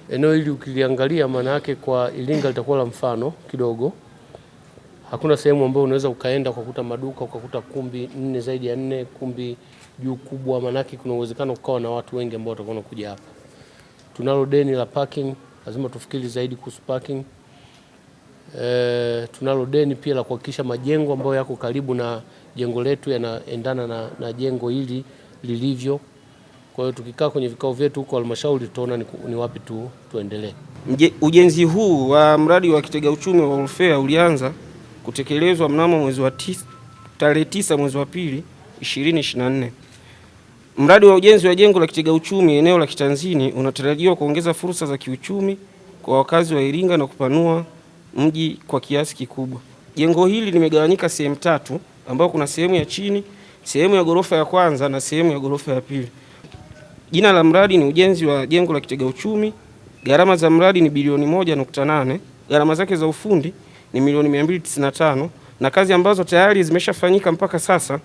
Eneo hili ukiliangalia maana yake kwa Iringa litakuwa la mfano kidogo. Hakuna sehemu ambayo unaweza ukaenda ukakuta maduka, ukakuta kumbi 4 zaidi ya 4, kumbi juu kubwa, maana yake kuna uwezekano ukawa na watu wengi ambao watakuwa wanakuja hapa. Tunalo deni la parking, lazima tufikiri zaidi kuhusu parking. Tunalo deni pia la kuhakikisha majengo ambayo yako karibu na jengo letu yanaendana na jengo hili lilivyo. Kwa hiyo tukikaa kwenye vikao vyetu huko halmashauri tutaona ni wapi tuendelee. Ujenzi huu wa mradi wa kitega uchumi wa Orfea ulianza kutekelezwa mnamo tarehe 9 mwezi wa pili 2024. Mradi wa ujenzi wa jengo la kitega uchumi eneo la Kitanzini unatarajiwa kuongeza fursa za kiuchumi kwa wakazi wa Iringa na kupanua mji kwa kiasi kikubwa. Jengo hili limegawanyika sehemu 3 ambapo kuna sehemu ya chini, sehemu ya ghorofa ya kwanza na sehemu ya ghorofa ya pili. Jina la mradi ni ujenzi wa jengo la kitega uchumi. Gharama za mradi ni bilioni 1.8. Gharama zake za ufundi ni milioni 295 na kazi ambazo tayari zimeshafanyika mpaka sasa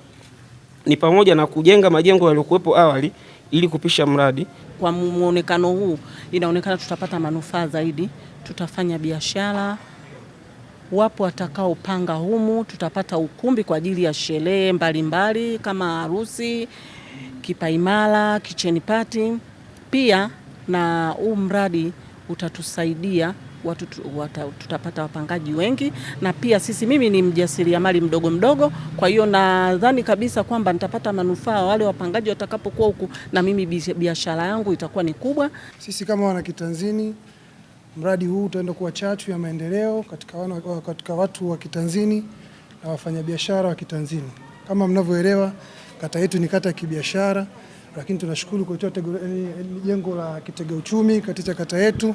ni pamoja na kujenga majengo yaliyokuwepo awali ili kupisha mradi. Kwa muonekano huu inaonekana tutapata manufaa zaidi, tutafanya biashara. Wapo watakaopanga humu, tutapata ukumbi kwa ajili ya sherehe mbalimbali kama harusi, kipaimara, kitchen party. Pia na huu mradi utatusaidia tutapata wapangaji wengi, na pia mimi ni mjasiriamali mdogo, kwa hiyo nadhani kabisa kwamba nitapata manufaa wale wapangaji watakapokuwa huku, na mimi biashara yangu itakuwa ni kubwa. Sisi kama wana Kitanzini, mradi huu utaenda kuwa chachu ya maendeleo katika watu wa Kitanzini na wafanyabiashara wa Kitanzini. Kama mnavyoelewa, kata yetu ni kata ya kibiashara, lakini tunashukuru kwa jengo la kitega uchumi katika kata yetu.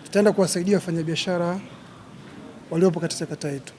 Tutaenda kuwasaidia wafanyabiashara waliopo katika kata yetu.